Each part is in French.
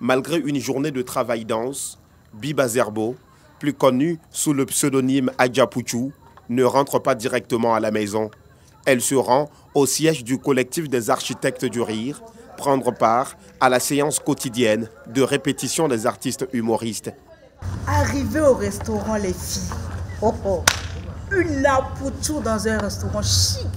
Malgré une journée de travail dense, Biba Zerbo, plus connu sous le pseudonyme Adjapuchou, ne rentre pas directement à la maison. Elle se rend au siège du collectif des architectes du rire, prendre part à la séance quotidienne de répétition des artistes humoristes. Arrivé au restaurant, les filles, une Adjapuchou dans un restaurant chic.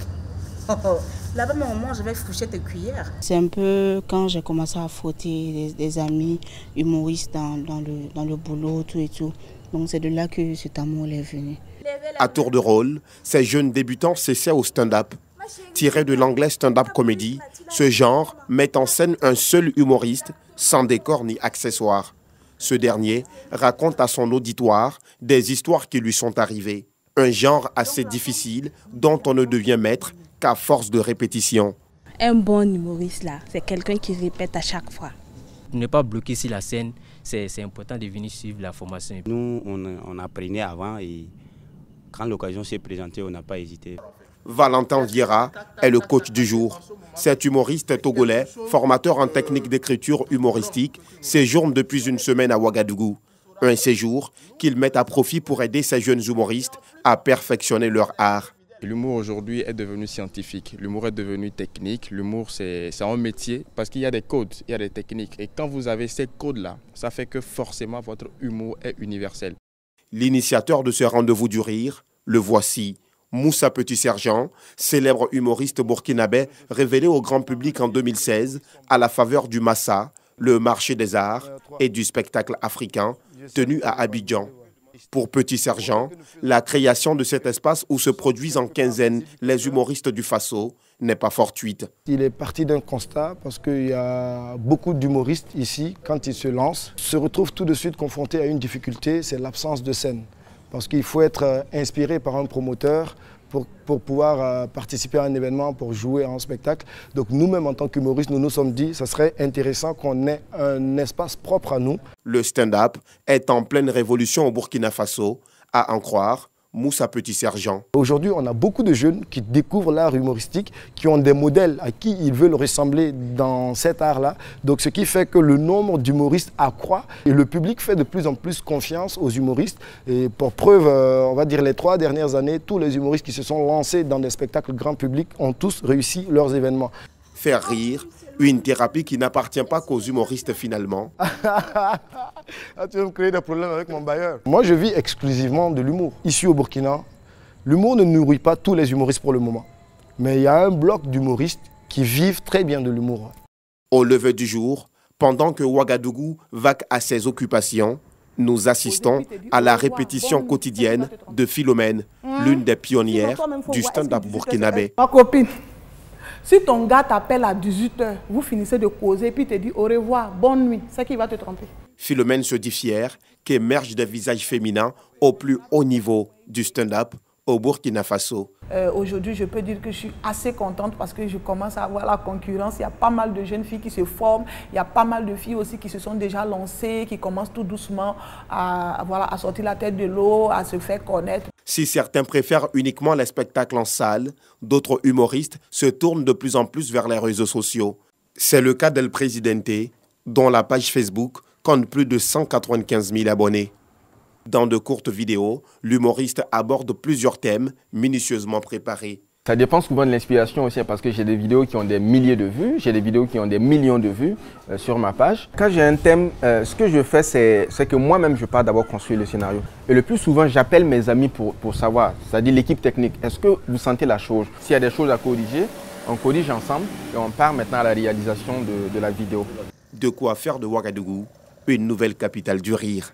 Là-bas, on mange avec fourchette et cuillère. C'est un peu quand j'ai commencé à frotter des amis humoristes dans le boulot, tout et tout. Donc c'est de là que cet amour est venu. À tour de rôle, ces jeunes débutants s'essaient au stand-up. Tiré de l'anglais stand-up comedy, ce genre met en scène un seul humoriste, sans décor ni accessoires. Ce dernier raconte à son auditoire des histoires qui lui sont arrivées. Un genre assez difficile dont on ne devient maître qu'à force de répétition. Un bon humoriste, là, c'est quelqu'un qui répète à chaque fois. Ne pas bloquer sur la scène, c'est important de venir suivre la formation. Nous, on apprenait avant et quand l'occasion s'est présentée, on n'a pas hésité. Valentin Vieira est le coach du jour. Cet humoriste togolais, formateur en technique d'écriture humoristique, séjourne depuis une semaine à Ouagadougou. Un séjour qu'il met à profit pour aider ces jeunes humoristes à perfectionner leur art. L'humour aujourd'hui est devenu scientifique, l'humour est devenu technique, l'humour c'est un métier parce qu'il y a des codes, il y a des techniques. Et quand vous avez ces codes-là, ça fait que forcément votre humour est universel. L'initiateur de ce rendez-vous du rire, le voici, Moussa Petit-Sergent, célèbre humoriste burkinabé révélé au grand public en 2016 à la faveur du Massa, le marché des arts et du spectacle africain tenu à Abidjan. Pour Petit-Sergent, la création de cet espace où se produisent en quinzaine les humoristes du Faso n'est pas fortuite. Il est parti d'un constat parce qu'il y a beaucoup d'humoristes ici, quand ils se lancent, se retrouvent tout de suite confrontés à une difficulté, c'est l'absence de scène. Parce qu'il faut être inspiré par un promoteur pour pouvoir participer à un événement, pour jouer à un spectacle. Donc nous-mêmes, en tant qu'humoristes, nous nous sommes dit que ce serait intéressant qu'on ait un espace propre à nous. Le stand-up est en pleine révolution au Burkina Faso, à en croire Moussa Petit-Sergent. Aujourd'hui, on a beaucoup de jeunes qui découvrent l'art humoristique, qui ont des modèles à qui ils veulent ressembler dans cet art-là. Donc ce qui fait que le nombre d'humoristes accroît et le public fait de plus en plus confiance aux humoristes. Et pour preuve, on va dire les 3 dernières années, tous les humoristes qui se sont lancés dans des spectacles grand public ont tous réussi leurs événements. Faire rire, une thérapie qui n'appartient pas qu'aux humoristes finalement. Tu veux me créer des problèmes avec mon bailleur. Moi, je vis exclusivement de l'humour. Ici au Burkina, l'humour ne nourrit pas tous les humoristes pour le moment. Mais il y a un bloc d'humoristes qui vivent très bien de l'humour. Au lever du jour, pendant que Ouagadougou vaque à ses occupations, nous assistons à la répétition quotidienne de Philomène, l'une des pionnières du stand-up burkinabé. Ma copine, si ton gars t'appelle à 18h, vous finissez de causer et puis te dit au revoir, bonne nuit, c'est qui va te tromper. Philomène se dit fière qu'émergent des visages féminins au plus haut niveau du stand-up au Burkina Faso. Aujourd'hui, je peux dire que je suis assez contente parce que je commence à avoir la concurrence. Il y a pas mal de jeunes filles qui se forment. Il y a pas mal de filles aussi qui se sont déjà lancées, qui commencent tout doucement à sortir la tête de l'eau, à se faire connaître. Si certains préfèrent uniquement les spectacles en salle, d'autres humoristes se tournent de plus en plus vers les réseaux sociaux. C'est le cas d'El Presidente, dont la page Facebook compte plus de 195 000 abonnés. Dans de courtes vidéos, l'humoriste aborde plusieurs thèmes minutieusement préparés. Ça dépend souvent de l'inspiration aussi parce que j'ai des vidéos qui ont des milliers de vues, j'ai des vidéos qui ont des millions de vues sur ma page. Quand j'ai un thème, ce que je fais, c'est que moi-même, je pars d'abord construire le scénario. Et le plus souvent, j'appelle mes amis pour savoir, c'est-à-dire l'équipe technique. Est-ce que vous sentez la chose? S'il y a des choses à corriger, on corrige ensemble et on part maintenant à la réalisation de la vidéo. De quoi faire de Ouagadougou une nouvelle capitale du rire.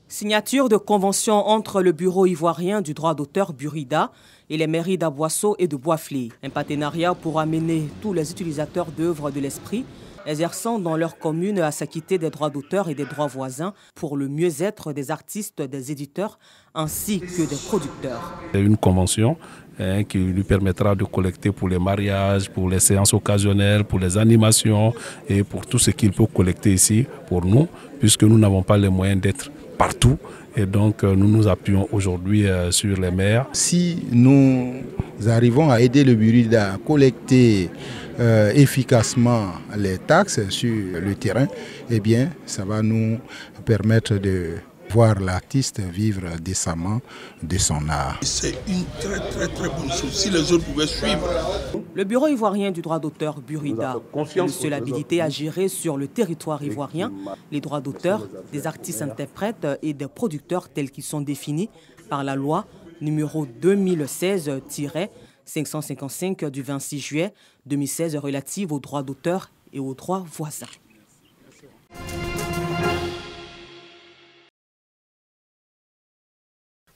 Signature de convention entre le Bureau ivoirien du droit d'auteur Burida et les mairies d'Aboisseau et de Boisflé. Un partenariat pour amener tous les utilisateurs d'œuvres de l'esprit exerçant dans leur commune à s'acquitter des droits d'auteur et des droits voisins pour le mieux-être des artistes, des éditeurs ainsi que des producteurs. C'est une convention qui lui permettra de collecter pour les mariages, pour les séances occasionnelles, pour les animations et pour tout ce qu'il peut collecter ici pour nous, puisque nous n'avons pas les moyens d'être partout. Et donc, nous nous appuyons aujourd'hui sur les maires. Si nous arrivons à aider le Burida à collecter efficacement les taxes sur le terrain, eh bien, ça va nous permettre de voir l'artiste vivre décemment de son art. C'est une très bonne chose si les autres pouvaient suivre. Le bureau ivoirien du droit d'auteur Burida est le seul habilité à gérer sur le territoire ivoirien les droits d'auteur des artistes interprètes et des producteurs tels qu'ils sont définis par la loi numéro 2016-555 du 26 juillet 2016 relative aux droits d'auteur et aux droits voisins.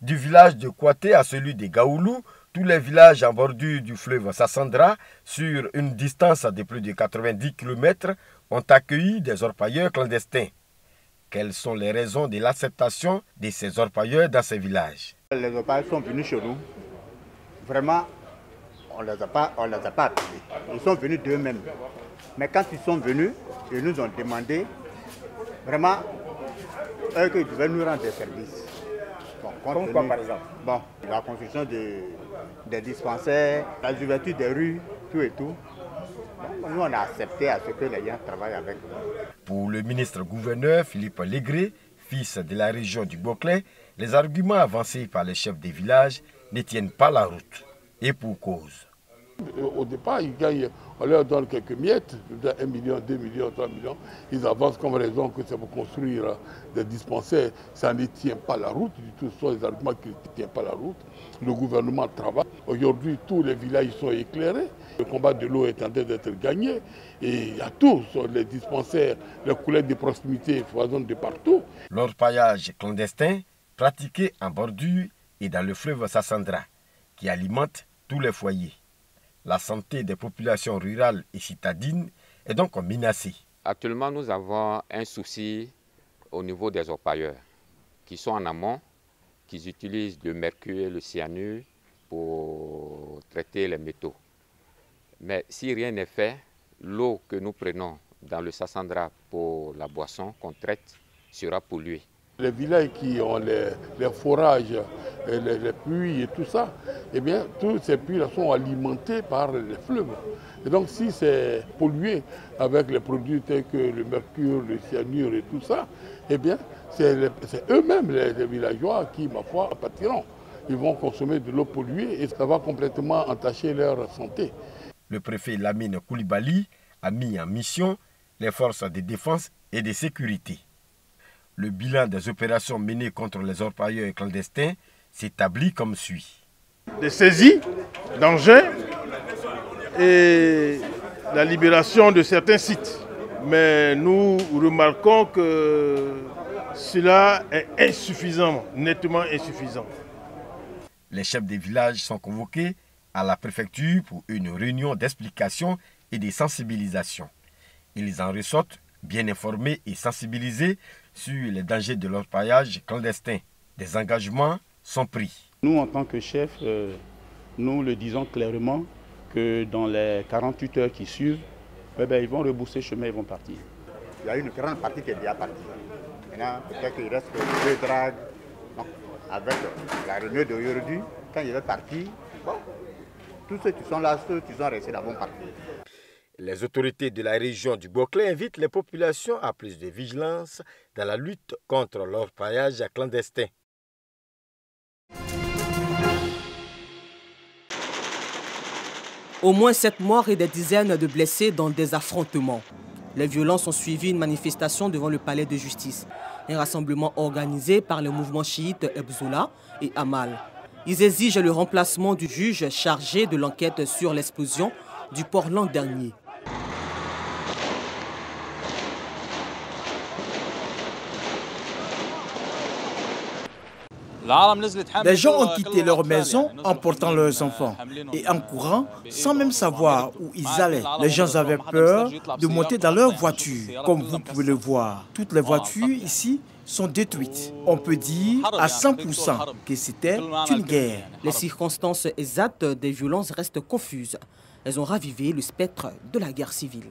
Du village de Kouaté à celui de Gaoulou, tous les villages en bordure du fleuve Sassandra, sur une distance de plus de 90 km, ont accueilli des orpailleurs clandestins. Quelles sont les raisons de l'acceptation de ces orpailleurs dans ces villages? Les orpailleurs sont venus chez nous. Vraiment, on ne les a pas appelés. Ils sont venus d'eux-mêmes. Mais quand ils sont venus, ils nous ont demandé, vraiment, eux qu'ils devaient nous rendre des services. Comme quoi, par exemple? Bon, la construction des dispensaires, la ouverture des rues, tout et tout. Bon, nous, on a accepté à ce que les gens travaillent avec nous. Pour le ministre-gouverneur Philippe Légré, fils de la région du Boclé, les arguments avancés par les chefs des villages ne tiennent pas la route. Et pour cause. Au départ, ils gagnent, on leur donne quelques miettes, 1 million, 2 millions, 3 millions. Ils avancent comme raison que c'est pour construire des dispensaires. Ça ne tient pas la route du tout. Ce sont des arguments qui ne tiennent pas la route. Le gouvernement travaille. Aujourd'hui, tous les villages sont éclairés. Le combat de l'eau est en train d'être gagné. Et il y a tout sur les dispensaires, les collectes de proximité foisonnent de partout. L'orpaillage clandestin pratiqué en bordure et dans le fleuve Sassandra, qui alimente tous les foyers. La santé des populations rurales et citadines est donc menacée. Actuellement, nous avons un souci au niveau des orpailleurs qui sont en amont, qui utilisent le mercure et le cyanure pour traiter les métaux. Mais si rien n'est fait, l'eau que nous prenons dans le Sassandra pour la boisson qu'on traite sera polluée. Les villages qui ont les forages, les puits et tout ça, eh bien, tous ces puits-là sont alimentés par les fleuves. Et donc, si c'est pollué avec les produits tels que le mercure, le cyanure et tout ça, eh bien, c'est eux-mêmes, les villageois, qui, ma foi, pâtiront. Ils vont consommer de l'eau polluée et ça va complètement entacher leur santé. Le préfet Lamine Koulibaly a mis en mission les forces de défense et de sécurité. Le bilan des opérations menées contre les orpailleurs clandestins s'établit comme suit. Des saisies d'engins et la libération de certains sites. Mais nous remarquons que cela est insuffisant, nettement insuffisant. Les chefs des villages sont convoqués à la préfecture pour une réunion d'explication et de sensibilisation. Ils en ressortent bien informés et sensibilisés sur les dangers de l'orpaillage clandestin. Des engagements sont pris. Nous, en tant que chefs, nous le disons clairement que dans les 48 heures qui suivent, ils vont rebousser chemin, ils vont partir. Il y a une grande partie qui est déjà partie. Maintenant, peut-être qu'il reste 2 dragues. Donc, avec la réunion d'aujourd'hui, quand il est parti, bon, tous ceux qui sont là, ceux qui sont restés là vont partir. Les autorités de la région du Boclé invitent les populations à plus de vigilance dans la lutte contre l'orpaillage clandestin. Au moins 7 morts et des dizaines de blessés dans des affrontements. Les violences ont suivi une manifestation devant le palais de justice. Un rassemblement organisé par le mouvement chiite Ebzoula et Amal. Ils exigent le remplacement du juge chargé de l'enquête sur l'explosion du port l'an dernier. Les gens ont quitté leur maison en portant leurs enfants et en courant sans même savoir où ils allaient. Les gens avaient peur de monter dans leur voiture. Comme vous pouvez le voir, toutes les voitures ici sont détruites. On peut dire à 100% que c'était une guerre. Les circonstances exactes des violences restent confuses. Elles ont ravivé le spectre de la guerre civile.